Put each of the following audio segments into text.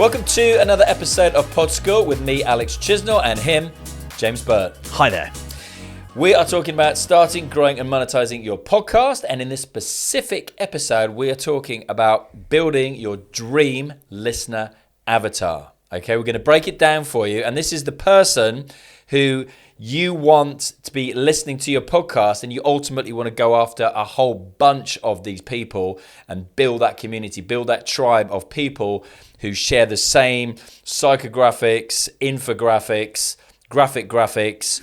Welcome to another episode of Pod School with me, Alex Chisnall, and him, James Burtt. Hi there. We are talking about starting, growing, and monetizing your podcast. And in this specific episode, we are talking about building your dream listener avatar. Okay, we're going to break it down for you. And this is the person who you want to be listening to your podcast, and you ultimately want to go after a whole bunch of these people and build that community, build that tribe of people who share the same psychographics, infographics, graphics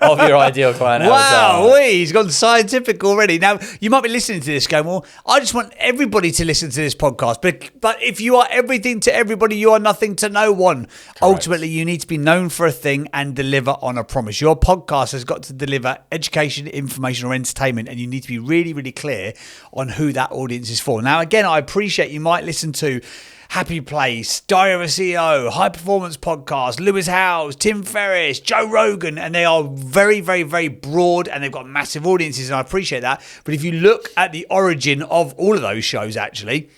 of your ideal client avatar. Wow, he's gone scientific already. Now, you might be listening to this going, well, I just want everybody to listen to this podcast. But if you are everything to everybody, you are nothing to no one. Correct. Ultimately, you need to be known for a thing and deliver on a promise. Your podcast has got to deliver education, information, or entertainment, and you need to be really, really clear on who that audience is for. Now, again, I appreciate you might listen to Happy Place, Diary of a CEO, High Performance Podcast, Lewis Howes, Tim Ferriss, Joe Rogan, and they are very, very, very broad and they've got massive audiences, and I appreciate that. But if you look at the origin of all of those shows, actually,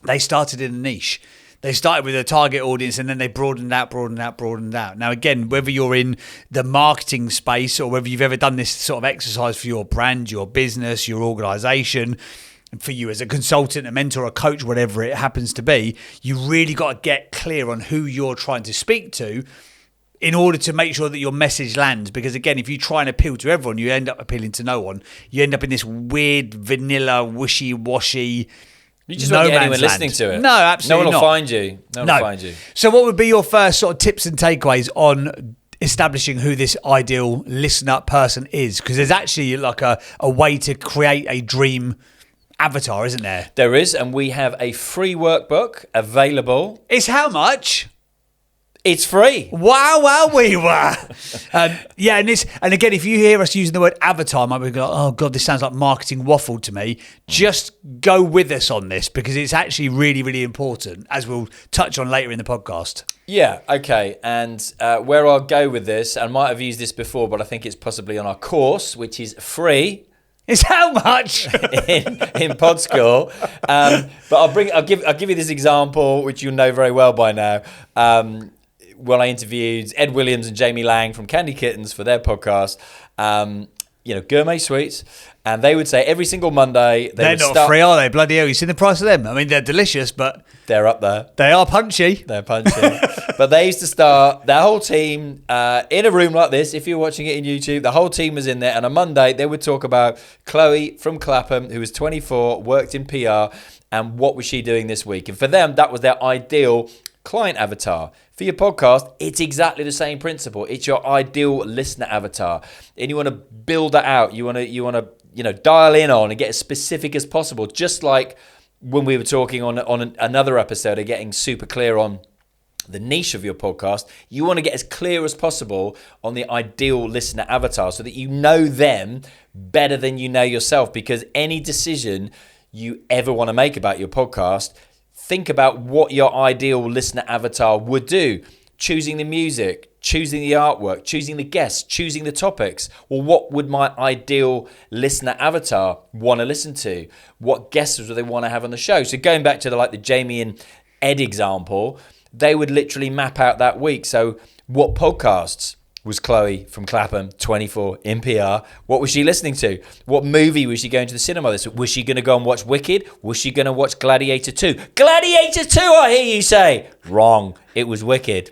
they started in a niche. They started with a target audience and then they broadened out. Now, again, whether you're in the marketing space or whether you've ever done this sort of exercise for your brand, your business, your organization, for you as a consultant, a mentor, a coach, whatever it happens to be, you really got to get clear on who you're trying to speak to in order to make sure that your message lands. Because again, if you try and appeal to everyone, you end up appealing to no one. You end up in this weird, vanilla, wishy-washy, you just won't get anyone listening to it. No, absolutely not. No one will not. find you. No one will find you. So what would be your first sort of tips and takeaways on establishing who this ideal listener person is? Because there's actually like a way to create a dream avatar, isn't there? There is, and we have a free workbook available. It's how much? It's free. Wow, we were. Yeah, and again, if you hear us using the word avatar, you might be going, oh God, this sounds like marketing waffle to me. Just go with us on this because it's actually really, really important, as we'll touch on later in the podcast. Yeah, okay. And where I'll go with this, and I might have used this before, but I think it's possibly on our course, which is free. It's how much in Pod School, but I'll give you this example, which you'll know very well by now. When I interviewed Ed Williams and Jamie Lang from Candy Kittens for their podcast, gourmet sweets, and they would say every single Monday they're not free, are they? Bloody hell! You seen the price of them? I mean, they're delicious, but they're up there. They are punchy. They're punchy. But they used to start their whole team in a room like this. If you're watching it in YouTube, the whole team was in there. And on Monday, they would talk about Chloe from Clapham, who was 24, worked in PR, and what was she doing this week. And for them, that was their ideal client avatar. For your podcast, it's exactly the same principle. It's your ideal listener avatar. And you want to build that out. You want to dial in on and get as specific as possible. Just like when we were talking on another episode of getting super clear on the niche of your podcast, you want to get as clear as possible on the ideal listener avatar so that you know them better than you know yourself. Because any decision you ever want to make about your podcast, think about what your ideal listener avatar would do. Choosing the music, choosing the artwork, choosing the guests, choosing the topics. Well, what would my ideal listener avatar want to listen to? What guests would they want to have on the show? So going back to the Jamie and Ed example, they would literally map out that week. So what podcasts was Chloe from Clapham, 24, in PR? What was she listening to? What movie was she going to the cinema this week? Was she going to go and watch Wicked? Was she going to watch Gladiator 2? Gladiator 2, I hear you say. Wrong. It was Wicked.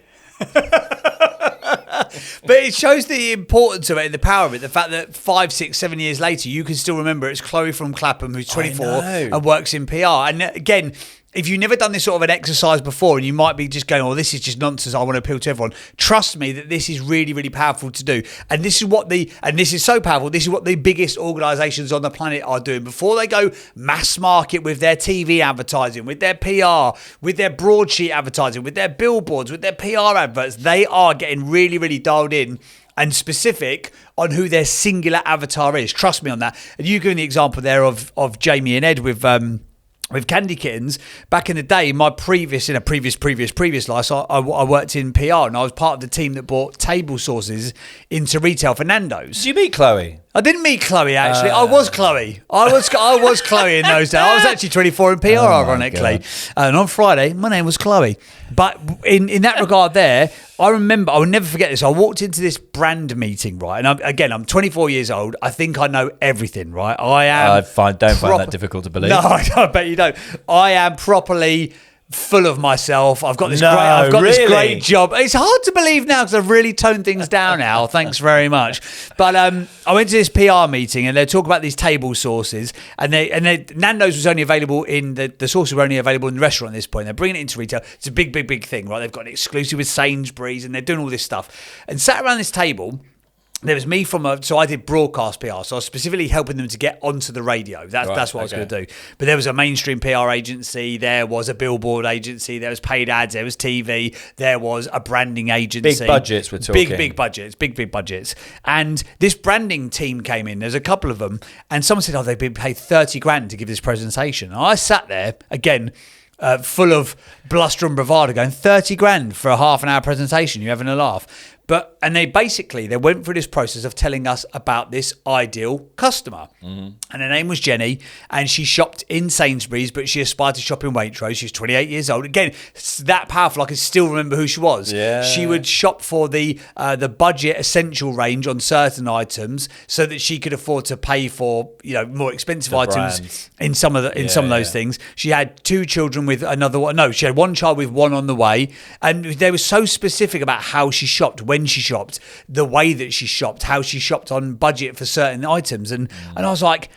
But it shows the importance of it and the power of it. The fact that 5, 6, 7 years later, you can still remember it's Chloe from Clapham who's 24 and works in PR. And again, if you've never done this sort of an exercise before and you might be just going, oh, this is just nonsense, I want to appeal to everyone. Trust me that this is really, really powerful to do. And this is so powerful, this is what the biggest organisations on the planet are doing. Before they go mass market with their TV advertising, with their PR, with their broadsheet advertising, with their billboards, with their PR adverts, they are getting really, really dialed in and specific on who their singular avatar is. Trust me on that. And you giving the example there of Jamie and Ed with Candy Kittens. Back in the day, my previous life, so I worked in PR and I was part of the team that bought table sauces into retail for Nando's. Did you meet Chloe? I didn't meet Chloe, actually. I was Chloe. I was Chloe in those days. I was actually 24 in PR, ironically. And on Friday, my name was Chloe. But in that regard there, I remember, I will never forget this. I walked into this brand meeting, right? And I'm 24 years old. I think I know everything, right? I am... don't find that difficult to believe. No, I bet you don't. I am properly... full of myself. I've got this this great job. It's hard to believe now because I've really toned things down now. Thanks very much. But I went to this PR meeting and they're talking about these table sauces and Nando's was only available in the sauces were only available in the restaurant at this point. They're bringing it into retail. It's a big thing, right? They've got an exclusive with Sainsbury's and they're doing all this stuff. And sat around this table, there was me so I did broadcast PR, so I was specifically helping them to get onto the radio. That's what I was going to do. But there was a mainstream PR agency, there was a billboard agency, there was paid ads, there was TV, there was a branding agency. Big budgets we're talking. Big budgets. And this branding team came in, there's a couple of them, and someone said, they've been paid 30 grand to give this presentation. And I sat there, again, full of bluster and bravado, going 30 grand for a half an hour presentation, you're having a laugh. And they went through this process of telling us about this ideal customer. Mm-hmm. And her name was Jenny, and she shopped in Sainsbury's, but she aspired to shop in Waitrose. She was 28 years old. Again, that powerful. I can still remember who she was. Yeah. She would shop for the budget essential range on certain items so that she could afford to pay for more expensive items brands. in some of those things. She had 2 children with another one. No, she had 1 child with 1 on the way, and they were so specific about how she shopped. When she shopped, the way that she shopped, how she shopped on budget for certain items. And I was like,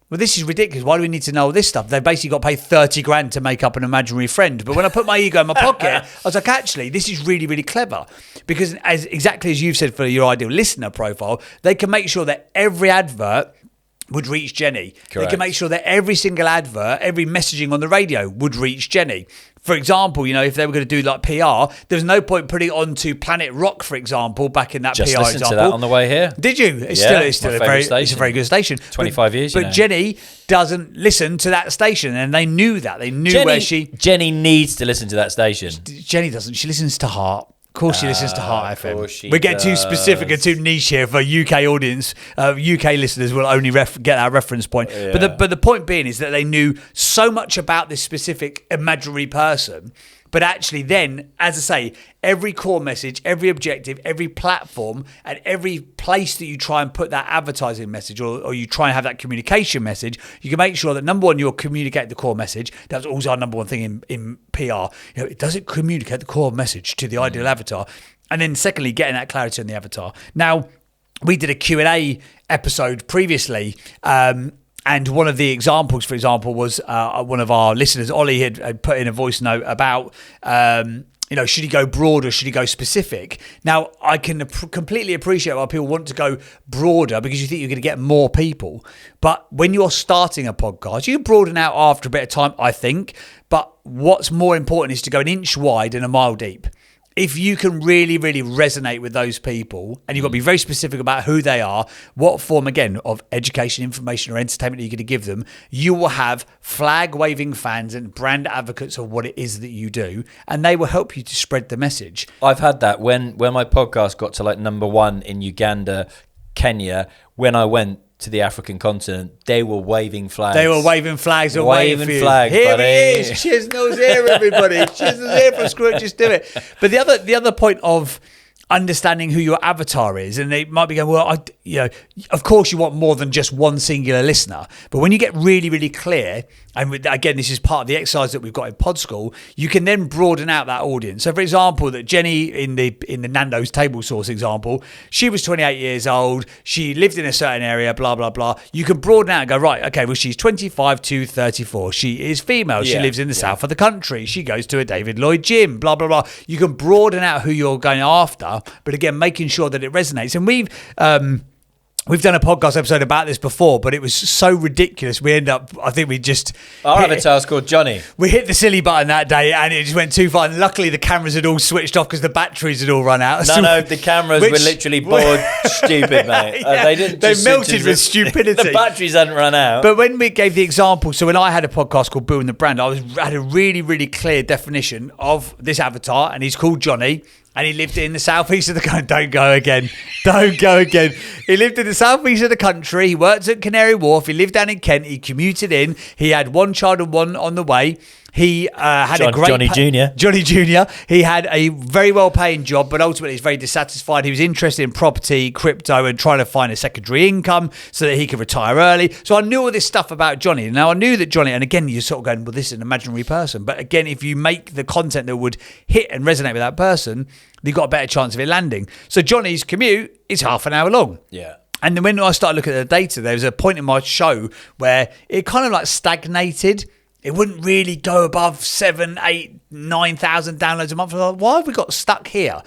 well, this is ridiculous. Why do we need to know all this stuff? They basically got paid 30 grand to make up an imaginary friend. But when I put my ego in my pocket, I was like, actually, this is really, really clever. Because exactly as you've said for your ideal listener profile, they can make sure that every advert would reach Jenny. Correct. They can make sure that every single advert, every messaging on the radio would reach Jenny. For example, if they were going to do like PR, there's no point putting it onto Planet Rock, for example, back in that Just PR listened example. to that on the way here. Did you? It's still a very good station. 25 years. But Jenny doesn't listen to that station, and they knew that. They knew Jenny needs to listen to that station. Jenny doesn't. She listens to Heart. Of course she listens to Heart FM. We get too specific and too niche here for UK audience. UK listeners will only get that reference point. Yeah. But the point being is that they knew so much about this specific imaginary person. But actually then, as I say, every core message, every objective, every platform, and every place that you try and put that advertising message or you try and have that communication message, you can make sure that, number one, you'll communicate the core message. That's always our number one thing in PR. Does it communicate the core message to the ideal avatar? And then secondly, getting that clarity on the avatar. Now, we did a Q&A episode previously, and one of the examples, for example, was one of our listeners, Ollie, had put in a voice note about, should he go broad or should he go specific? Now, I can completely appreciate why people want to go broader because you think you're going to get more people. But when you're starting a podcast, you can broaden out after a bit of time, I think. But what's more important is to go an inch wide and a mile deep. If you can really, really resonate with those people, and you've got to be very specific about who they are, what form, again, of education, information, or entertainment you're going to give them, you will have flag-waving fans and brand advocates of what it is that you do, and they will help you to spread the message. I've had that. When my podcast got to like number 1 in Uganda, Kenya, when I went to the African continent, they were waving flags. They were waving flags and waving flags. Here buddy. He is. Chisnall's here, everybody. Chisnall's here from Screw It, Just Do It. But the other point of understanding who your avatar is, and they might be going, well, of course you want more than just one singular listener, but when you get really, really clear, and again, this is part of the exercise that we've got in Pod School, you can then broaden out that audience. So for example, that Jenny in the Nando's table sauce example, she was 28 years old, she lived in a certain area, blah, blah, blah. You can broaden out and go, right, okay, well, she's 25 to 34. She is female. She lives in the south of the country. She goes to a David Lloyd gym, blah, blah, blah. You can broaden out who you're going after, but again, making sure that it resonates. And we've done a podcast episode about this before, but it was so ridiculous. Our avatar's called Johnny. We hit the silly button that day and it just went too far. And luckily the cameras had all switched off because the batteries had all run out. No, the cameras were literally bored stupid, mate. They melted with stupidity. The batteries hadn't run out. But when we gave the example, so when I had a podcast called Building the Brand, I had a really, really clear definition of this avatar, and he's called Johnny. And he lived in the southeast of the country. Don't go again. Don't go again. He lived in the southeast of the country. He worked at Canary Wharf. He lived down in Kent. He commuted in. He had one child and one on the way. He had a great... Johnny Jr. Johnny Jr. He had a very well-paying job, but ultimately he's very dissatisfied. He was interested in property, crypto, and trying to find a secondary income so that he could retire early. So I knew all this stuff about Johnny. Now, I knew that Johnny... And again, you're sort of going, well, this is an imaginary person. But again, if you make the content that would hit and resonate with that person, you've got a better chance of it landing. So Johnny's commute is half an hour long. Yeah. And then when I started looking at the data, there was a point in my show where it kind of like stagnated. It wouldn't really go above 7, 8, 9,000 downloads a month. I was like, why have we got stuck here?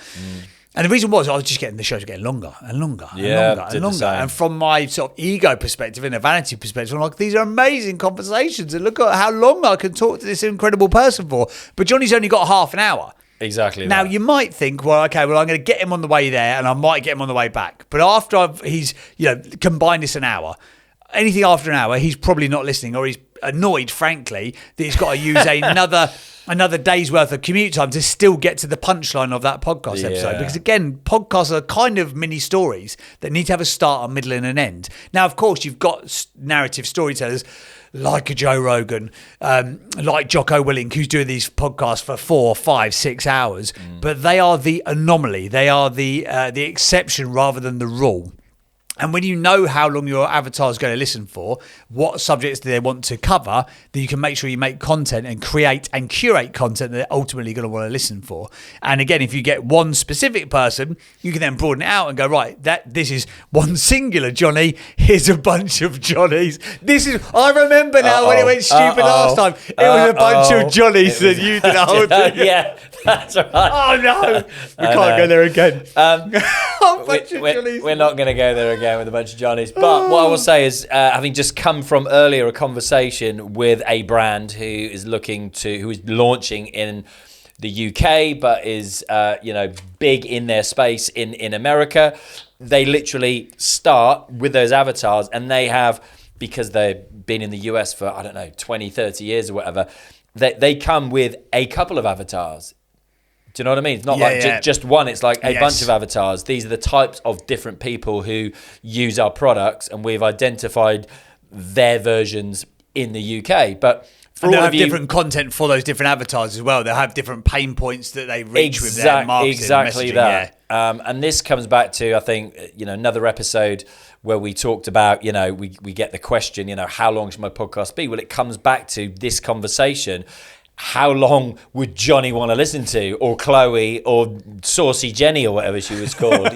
And the reason was I was just getting the shows getting longer and longer and longer and longer. And from my sort of ego perspective and a vanity perspective, I'm like, these are amazing conversations. And look at how long I can talk to this incredible person for. But Johnny's only got half an hour. Exactly. Now, you might think, well, okay, well, I'm going to get him on the way there and I might get him on the way back. But after he's combined this an hour, anything after an hour, he's probably not listening, or he's annoyed, frankly, that he's got to use another day's worth of commute time to still get to the punchline of that podcast episode. Because again, podcasts are kind of mini stories that need to have a start, a middle and an end. Now, of course, you've got narrative storytellers like a Joe Rogan, like Jocko Willink, who's doing these podcasts for 4, 5, 6 hours. But they are the anomaly. They are the exception rather than the rule. And when you know how long your avatar is going to listen for, what subjects do they want to cover, then you can make sure you make content and create and curate content that they're ultimately going to want to listen for. And again, if you get one specific person, you can then broaden it out and go, right, this is one singular Johnny. Here's a bunch of Johnnies. I remember now when it went stupid last time. It was a bunch of Johnnies that you did a whole thing. Yeah, that's right. Oh no, we can't go there again. We're not going to go there again with a bunch of Johnnies. But what I will say is, having just come from earlier a conversation with a brand who is launching in the UK, but is big in their space in America. They literally start with those avatars, and they have, because they've been in the US for 20, 30 years or whatever, they come with a couple of avatars. Do you know what I mean? It's not just one. It's like a bunch of avatars. These are the types of different people who use our products, and we've identified their versions in the UK. But they'll have different content for those different avatars as well. They'll have different pain points that they reach with their marketing. Exactly messaging, that. And this comes back to, I think, another episode where we talked about, we get the question, how long should my podcast be? Well, it comes back to this conversation. How long would Johnny want to listen to, or Chloe, or Saucy Jenny, or whatever she was called?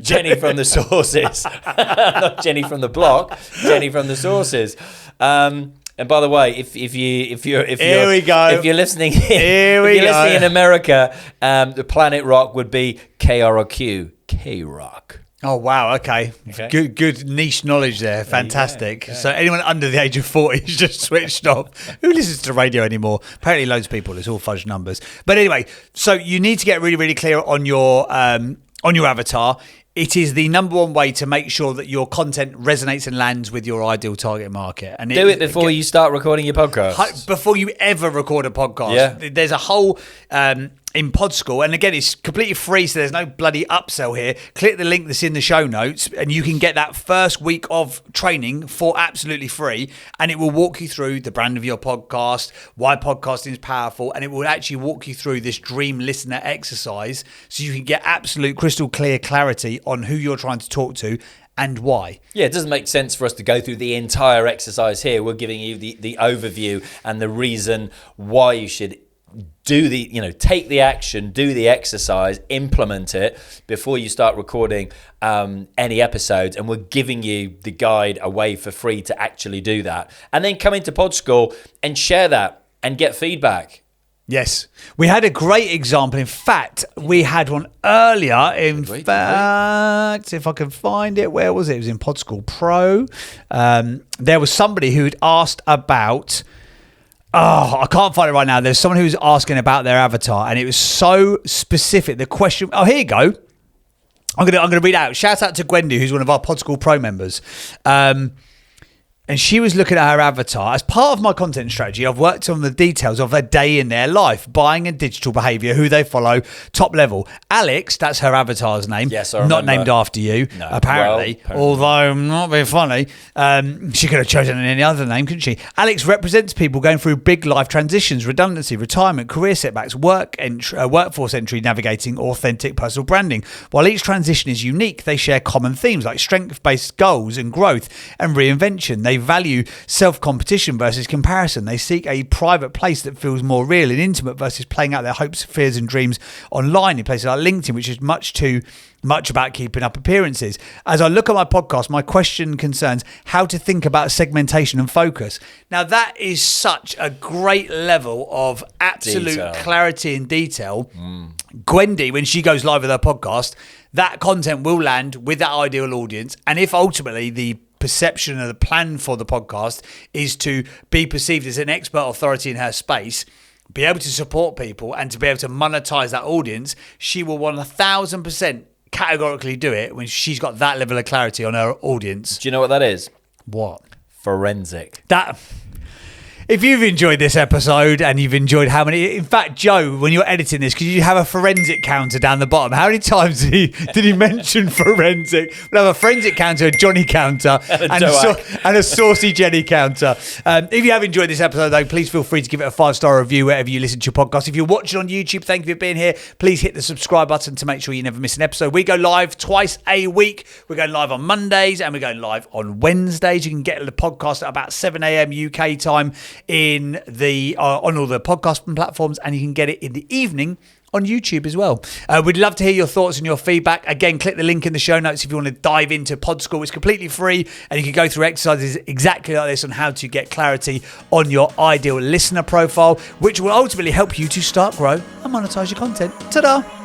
Jenny from the Sources, not Jenny from the Block, Jenny from the Sources. And by the way, if you're listening in America, the Planet Rock would be KROQ, K-Rock. Oh, wow. Okay. Good niche knowledge there. Fantastic. So anyone under the age of 40 is just switched off. Who listens to radio anymore? Apparently loads of people. It's all fudge numbers. But anyway, so you need to get really, really clear on your avatar. It is the number one way to make sure that your content resonates and lands with your ideal target market. And do it before you start recording your podcast. Before you ever record a podcast. Yeah. There's a whole... in Pod School, and again, it's completely free, so there's no bloody upsell here. Click the link that's in the show notes, and you can get that first week of training for absolutely free, and it will walk you through the brand of your podcast, why podcasting is powerful, and it will actually walk you through this dream listener exercise so you can get absolute crystal clear clarity on who you're trying to talk to and why. Yeah, it doesn't make sense for us to go through the entire exercise here. We're giving you the overview and the reason why you should take the action, do the exercise, implement it before you start recording any episodes. And we're giving you the guide away for free to actually do that. And then come into Pod School and share that and get feedback. Yes. We had a great example. In fact, we had one earlier. If I can find it, where was it? It was in Pod School Pro. There was somebody who'd asked about... I can't find it right now. There's someone who was asking about their avatar, and it was so specific. The question... Oh, here you go. I'm gonna read out. Shout out to Gwendy, who's one of our Pod School Pro members. And she was looking at her avatar. As part of my content strategy, I've worked on the details of a day in their life, buying and digital behaviour, who they follow, top level. Alex, that's her avatar's name. Yes, I remember. Not named after you, No, apparently. well, Although, not very funny. She could have chosen any other name, couldn't she? Alex represents people going through big life transitions, redundancy, retirement, career setbacks, workforce entry, navigating authentic personal branding. While each transition is unique, they share common themes like strength-based goals and growth and reinvention. They value self-competition versus comparison. They seek a private place that feels more real and intimate versus playing out their hopes, fears and dreams online in places like LinkedIn, which is much about keeping up appearances. As I look at my podcast, my question concerns how to think about segmentation and focus. Now, that is such a great level of absolute clarity and detail. Gwendy, when she goes live with her podcast, that content will land with that ideal audience. And if ultimately the perception of the plan for the podcast is to be perceived as an expert authority in her space, be able to support people and to be able to monetize that audience, she will 1,000% categorically do it when she's got that level of clarity on her audience. Do you know what that is? What? Forensic. If you've enjoyed this episode and you've enjoyed how many... In fact, Joe, when you're editing this, could you have a forensic counter down the bottom? How many times did he mention forensic? We'll have a forensic counter, a Johnny counter, and a saucy Jenny counter. If you have enjoyed this episode, though, please feel free to give it a 5-star review wherever you listen to your podcast. If you're watching on YouTube, thank you for being here. Please hit the subscribe button to make sure you never miss an episode. We go live twice a week. We're going live on Mondays and we're going live on Wednesdays. You can get the podcast at about 7 a.m. UK time in the on all the podcast platforms, and you can get it in the evening on YouTube as well. We'd love to hear your thoughts and your feedback. Again, click the link in the show notes if you want to dive into Pod School. It's completely free, and you can go through exercises exactly like this on how to get clarity on your ideal listener profile, which will ultimately help you to start, grow, and monetize your content. Ta-da!